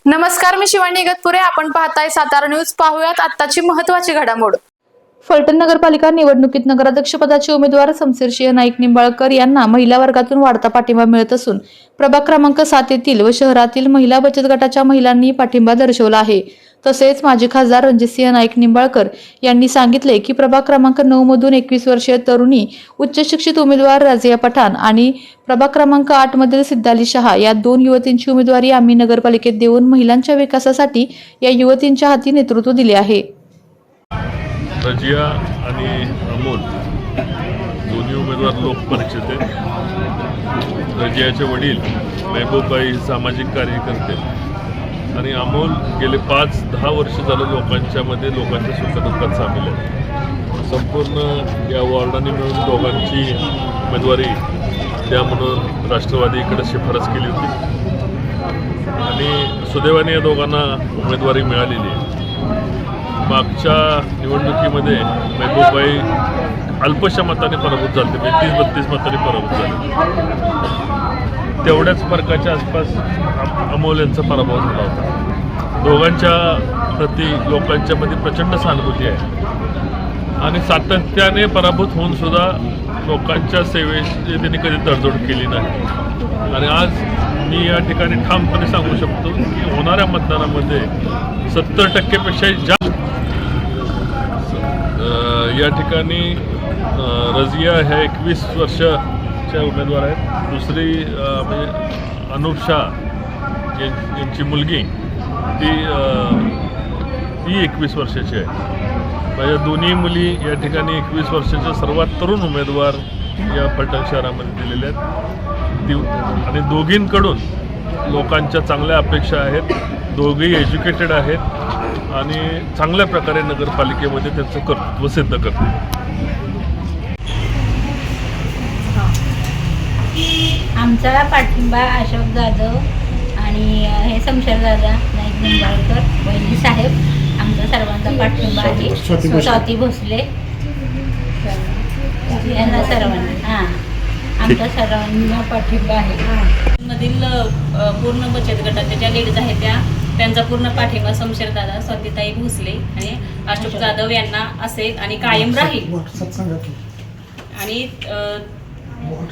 नमस्कार, मी शिवानी इगतपुरे. आपण पाहताय सातारा न्यूज. पाहुयात आत्ताची महत्त्वाची घडामोड. फलटण नगरपालिका निवडणुकीत नगराध्यक्षपदाचे उमेदवार शमशेरसिंह नाईक निंबाळकर यांना महिला वर्गातून वाढता पाठिंबा मिळत असून प्रभाग क्रमांक 7 येथील व शहरातील महिला बचत गटाच्या महिलांनी पाठिंबा दर्शवला आहे. तसेच माजी खासदार रणजितसिंह नाईक निंबाळकर यांनी सांगितले की प्रभाग क्रमांक 9 मधून 21 वर्षीय तरुणी उच्च शिक्षित उमेदवार राजिया पठाण आणि प्रभाग क्रमांक 8 मधील सिद्धाली शहा या 2 युवतींची उमेदवारी आम्ही नगरपालिकेत देऊन महिलांच्या विकासासाठी या युवतींच्या हाती नेतृत्व दिले आहे. रजिया आणि अमोल दोन्ही उमेदवार लोकपरिचित आहेत. रजियाचे वडील महबूबाई सामाजिक कार्यकर्ते आणि अमोल गेले 5-10 वर्ष झालं लोकांच्या सुखदुःखात सामील आहे. संपूर्ण या वॉर्डाने मिळून दोघांची उमेदवारी द्या म्हणून राष्ट्रवादीकडे शिफारस केली होती आणि सुदैवाने या दोघांना उमेदवारी मिळालेली आहे. मागच्या निवडणुकीमध्ये महबूबाई अल्पशा मताने पराभूत झाले, 30-32 मतांनी पराभूत झाले. तेवढ्याच फरकाच्या आसपास अमोल यांचा पराभव झाला होता. दोघांच्या प्रति लोकांच्यामध्ये प्रचंड सहानुभूती आहे आणि सातत्याने पराभूत होऊन सुद्धा लोकांच्या सेवेची त्यांनी कधी तडजोड केली नाही. आणि आज मी या ठिकाणी ठामपणे सांगू शकतो की होणाऱ्या मतदानामध्ये 70% जास्त या ठिकाणी रजिया ह्या 21 वर्षाच्या उमेदवार आहेत. दुसरी म्हणजे अनुषा यांची मुलगी ती 21 वर्षाची आहे. माझ्या दोन्ही मुली या ठिकाणी 21 वर्षाच्या सर्वात तरुण उमेदवार या फलटण शहरामध्ये दिलेले आहेत. आणि दोघींकडून लोकांच्या चांगल्या अपेक्षा आहेत. दोघेही एज्युकेटेड आहेत आणि चांगल्या प्रकारे नगरपालिकेमध्ये त्यांचं कर्तृत्व सिद्ध करतील. आमचा पाठिंबा अशोक जाधव आणि हे शमशेरदादा नाईक निंबाळकर वहिनी साहेब, आमचा सर्वांचा पाठिंबा आहे. स्वाती भोसले यांना सर्वांना आमचा सर्वांना पाठिंबा आहे. मधील पूर्ण बचत गटाच्या ज्या लेडीज आहेत त्यांचा पूर्ण पाठिंबा शमशेरदादा, स्वातीताई भोसले आणि अशोक जाधव यांना असेल आणि कायम राहील. आणि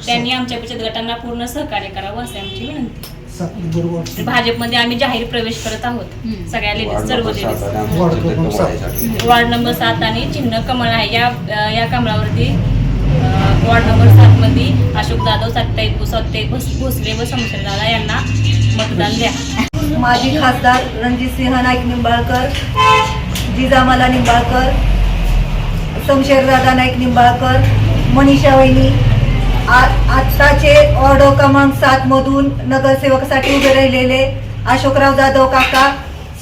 त्यांनी आमच्या बचत गटांना पूर्ण सहकार्य करावं असे आमची विनंती. भाजपमध्ये आम्ही जाहीर प्रवेश करत आहोत. सगळ्या लेडीज, सर्व लेडीज. वार्ड नंबर 7 आणि चिन्ह कमळ आहे. या कमळावरती वार्ड नंबर 7 मध्ये अशोक जाधव, स्वाती भोसले व शमशेरदादा यांना मतदान द्या. माजी खासदार रणजितसिंह नाईक निंबाळकर, जिजामाला निंबाळकर, शमशेरदादा नाईक निंबाळकर, मनीषा वहिनी, आत्ताचे वॉर्ड क्रमांक 7 मधून नगरसेवकासाठी उभे राहिलेले अशोकराव जाधव काका,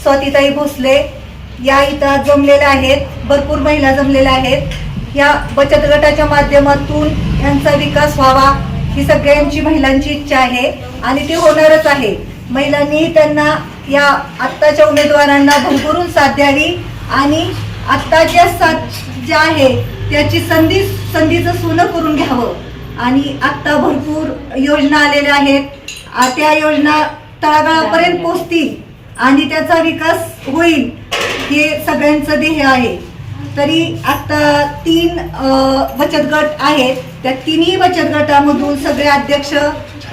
स्वातीताई भोसले या इथं जमलेल्या आहेत. भरपूर महिला जमलेल्या आहेत. या बचत गटाच्या माध्यमातून यांचा विकास व्हावा ही सगळ्यांची महिलांची इच्छा आहे आणि ते होणारच आहे. महिलांनी त्यांना या आत्ताच्या उमेदवारांना भरभरून साथ द्यावी आणि आत्ताच्या साथ ज्या आहे त्याची संधीचं सोनं करून घ्यावं. आणि आत्ता भरपूर योजना आलेल्या आहेत. त्या योजना तळागाळापर्यंत पोहोचतील आणि त्याचा विकास होईल हे सगळ्यांचं ध्येय आहे. तरी आत्ता 3 बचत गट आहेत. त्या तिन्ही बचत गटामधून सगळे अध्यक्ष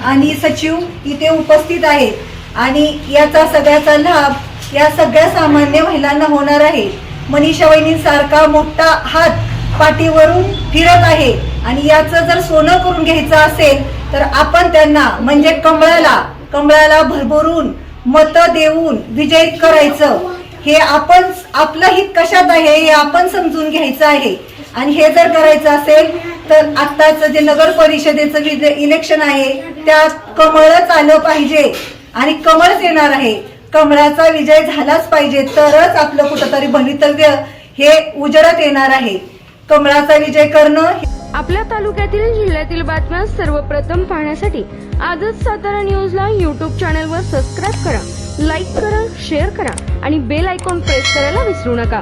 आणि सचिव इथे उपस्थित आहेत आणि याचा सगळ्याचा लाभ या सगळ्या सामान्य महिलांना होणार आहे. मनीषा वहिनींसारखा मोठा हात पाठीवरून फिरत आहे आणि याचं जर सोनं करून घ्यायचं असेल तर आपण त्यांना म्हणजे कमळाला भरभरून मतं देऊन विजयी करायचं. हे आपण आपलं हित कशात आहे हे आपण समजून घ्यायचं आहे. आणि हे जर करायचं असेल तर आत्ताचं जे नगर परिषदेचं इलेक्शन आहे त्यात कमळच आलं पाहिजे आणि कमळच येणार आहे. कमळाचा विजय झालाच पाहिजे तरच आपलं कुठंतरी भवितव्य हे उजळत येणार आहे. कमळाचा विजय करणं. आपल्या तालुक्यातील जिल्ह्यातील बातम्या सर्वप्रथम पाहण्यासाठी आजच सातारा न्यूजला YouTube चॅनलवर सबस्क्राईब करा, लाईक करा, शेअर करा आणि बेल आयकॉन प्रेस करायला विसरू नका.